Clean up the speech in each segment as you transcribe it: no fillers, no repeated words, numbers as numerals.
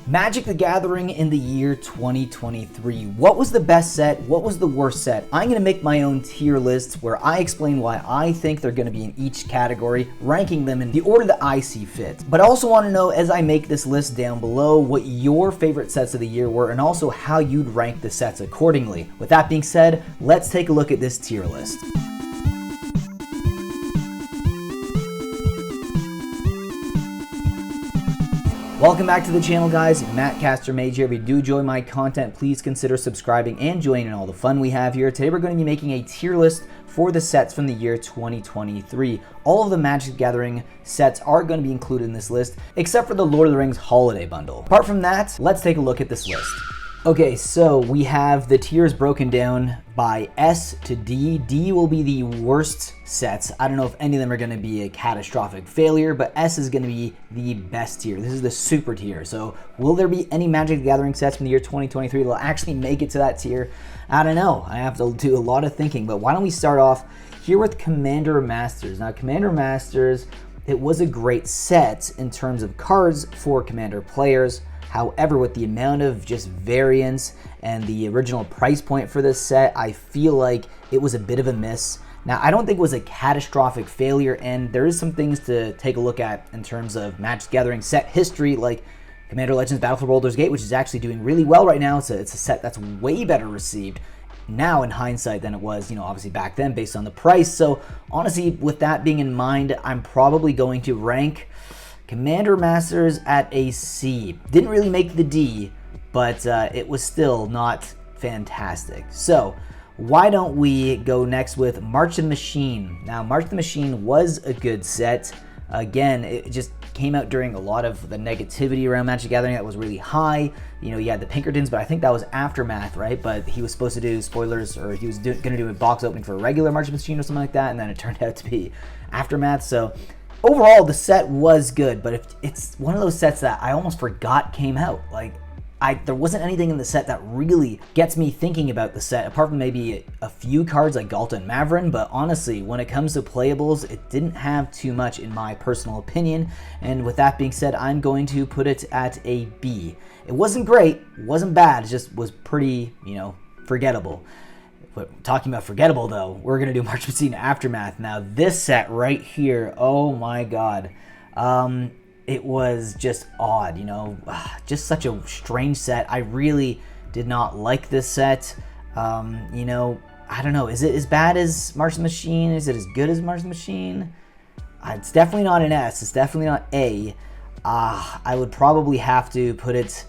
Magic the Gathering in the year 2023. What was the best set? What was the worst set? I'm going to make my own tier lists where I explain why I think they're going to be in each category, ranking them in the order that I see fit. But I also want to know, as I make this list down below, what your favorite sets of the year were and also how you'd rank the sets accordingly. With that being said, let's take a look at this tier list. Welcome back to the channel, guys. Mattcaster Mage here. If you do enjoy my content, please consider subscribing and joining all the fun we have here. Today we're going to be making a tier list for the sets from the year 2023. All of the Magic the Gathering sets are going to be included in this list, except for the Lord of the Rings Holiday Bundle. Apart from that, let's take a look at this list. Okay, so we have the tiers broken down by S to D. D will be the worst sets. I don't know if any of them are going to be a catastrophic failure, but S is going to be the best tier. This is the super tier. So will there be any Magic the Gathering sets from the year 2023 that will actually make it to that tier? I don't know. I have to do a lot of thinking, but why don't we start off here with Commander Masters. Now, Commander Masters, it was a great set in terms of cards for Commander players. However, with the amount of just variance and the original price point for this set, I feel like it was a bit of a miss. Now, I don't think it was a catastrophic failure, and there is some things to take a look at in terms of Magic the Gathering set history, like Commander Legends Battle for Baldur's Gate, which is actually doing really well right now. It's a set that's way better received now in hindsight than it was, obviously back then based on the price. So honestly, with that being in mind, I'm probably going to rank Commander Masters at a C. Didn't really make the D, but it was still not fantastic. So why don't we go next with March of the Machine. Now, March of the Machine was a good set. Again, it just came out during a lot of the negativity around Magic the Gathering that was really high. You had the Pinkertons, but I think that was Aftermath, right? But he was supposed to do spoilers, or he was going to do a box opening for a regular March of the Machine or something like that, and then it turned out to be Aftermath. So overall, the set was good, but if it's one of those sets that I almost forgot came out. There wasn't anything in the set that really gets me thinking about the set, apart from maybe a few cards like Galta and Mavrin, but honestly, when it comes to playables, it didn't have too much in my personal opinion, and with that being said, I'm going to put it at a B. It wasn't great, it wasn't bad, it just was pretty, forgettable. But talking about forgettable, though, we're going to do March of the Machine Aftermath. Now, this set right here, oh my god. It was just odd, just such a strange set. I really did not like this set. I don't know. Is it as bad as March of the Machine? Is it as good as March of the Machine? It's definitely not an S. It's definitely not A. I would probably have to put it...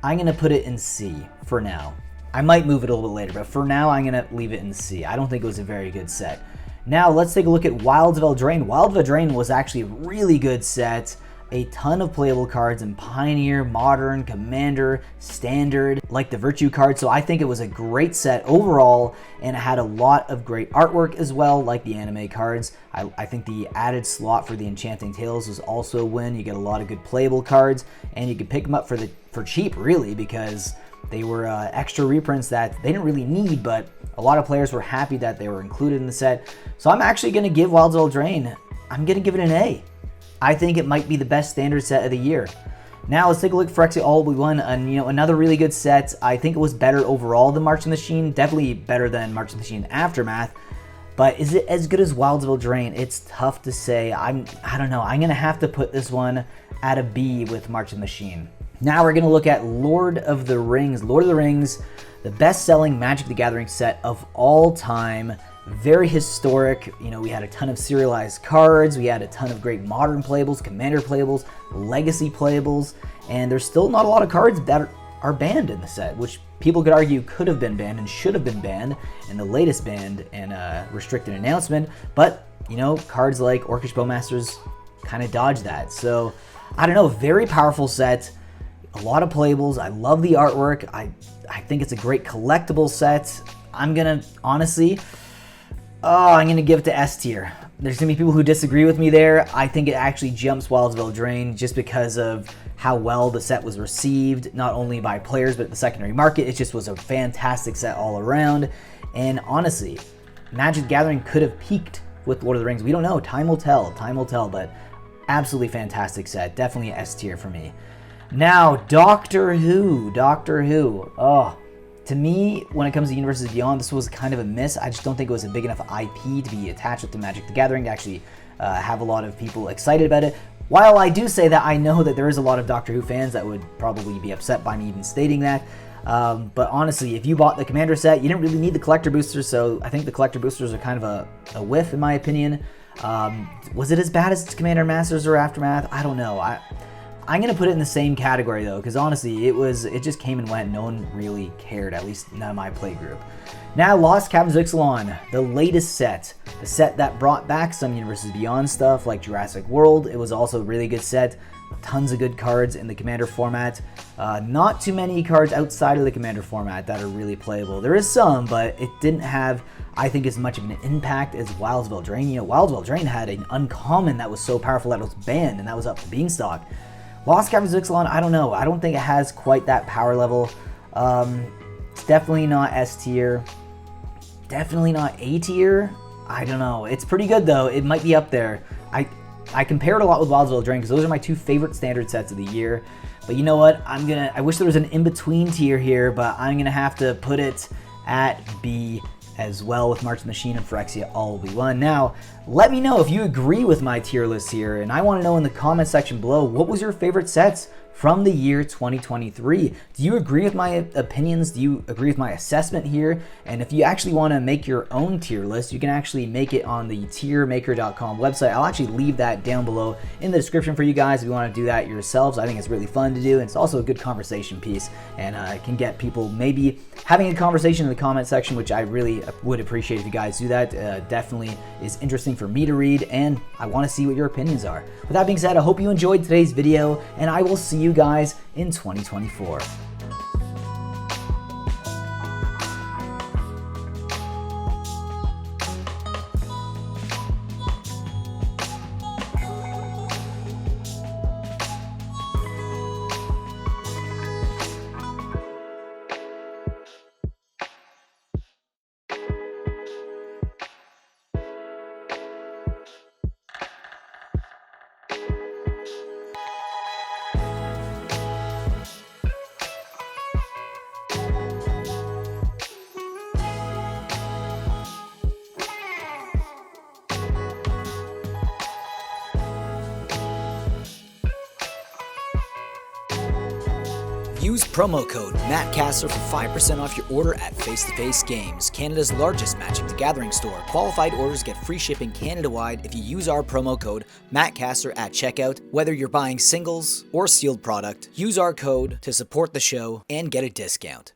I'm going to put it in C for now. I might move it a little bit later, but for now, I'm going to leave it in C. I don't think it was a very good set. Now, let's take a look at Wilds of Eldraine. Wilds of Eldraine was actually a really good set. A ton of playable cards in Pioneer, Modern, Commander, Standard, like the Virtue card. So I think it was a great set overall, and it had a lot of great artwork as well, like the anime cards. I think the added slot for the Enchanting Tales was also a win. You get a lot of good playable cards, and you can pick them up for cheap, really, because they were extra reprints that they didn't really need, but a lot of players were happy that they were included in the set. So I'm actually going to give Wilds of Eldraine, I'm going to give it an A. I think it might be the best standard set of the year. Now let's take a look at Phyrexia All We Won, and another really good set. I think it was better overall than March of the Machine, definitely better than March of the Machine Aftermath. But is it as good as Wilds of Eldraine? It's tough to say. I don't know. I'm going to have to put this one at a B with March of the Machine. Now we're going to look at Lord of the Rings. Lord of the Rings, the best-selling Magic the Gathering set of all time. Very historic. We had a ton of serialized cards. We had a ton of great modern playables, Commander playables, Legacy playables, and there's still not a lot of cards that are banned in the set, which people could argue could have been banned and should have been banned in the latest banned and restricted announcement. But, cards like Orcish Bowmasters kind of dodged that. So, I don't know, very powerful set. A lot of playables. I love the artwork. I think it's a great collectible set. I'm going to, honestly... I'm going to give it to S tier. There's going to be people who disagree with me there. I think it actually jumps Wilds of Eldraine just because of how well the set was received, not only by players, but the secondary market. It just was a fantastic set all around. And honestly, Magic the Gathering could have peaked with Lord of the Rings. We don't know. Time will tell, but absolutely fantastic set. Definitely S tier for me. Now, Doctor Who. Doctor Who. Oh, to me, when it comes to Universes Beyond, this was kind of a miss. I just don't think it was a big enough IP to be attached with the Magic the Gathering to actually have a lot of people excited about it. While I do say that, I know that there is a lot of Doctor Who fans that would probably be upset by me even stating that. But honestly, if you bought the Commander set, you didn't really need the collector boosters, so I think the collector boosters are kind of a whiff in my opinion. Was it as bad as Commander Masters or Aftermath? I don't know. I'm gonna put it in the same category though, because honestly, it just came and went. No one really cared, at least none of my play group. Now, Lost Caverns of Ixalan, the latest set, the set that brought back some Universes Beyond stuff like Jurassic World. It was also a really good set. Tons of good cards in the Commander format. Not too many cards outside of the Commander format that are really playable. There is some, but it didn't have, I think, as much of an impact as Wilds of Eldraine. You know, Wilds of Eldraine had an uncommon that was so powerful that it was banned, and that was up to Beanstalk. Lost Caverns of Ixalan, I don't know. I don't think it has quite that power level. It's definitely not S tier. Definitely not A tier. I don't know. It's pretty good though. It might be up there. I compare it a lot with Wilds of Eldraine because those are my two favorite standard sets of the year. But you know what? I wish there was an in-between tier here, but I'm gonna have to put it at B as well, with March of the Machine and Phyrexia all will be one. Now, let me know if you agree with my tier list here, and I want to know in the comment section below, what was your favorite sets from the year 2023? Do you agree with my opinions? Do you agree with my assessment here? And if you actually want to make your own tier list, you can actually make it on the tiermaker.com website. I'll actually leave that down below in the description for you guys if you want to do that yourselves. I think it's really fun to do, and it's also a good conversation piece, and it can get people maybe having a conversation in the comment section, which I really would appreciate if you guys do that. Definitely is interesting for me to read, and I want to see what your opinions are. With that being said, I hope you enjoyed today's video, and I will see you guys in 2024. Use promo code Mattcaster for 5% off your order at Face to Face Games, Canada's largest Magic the Gathering store. Qualified orders get free shipping Canada-wide if you use our promo code Mattcaster at checkout. Whether you're buying singles or sealed product, use our code to support the show and get a discount.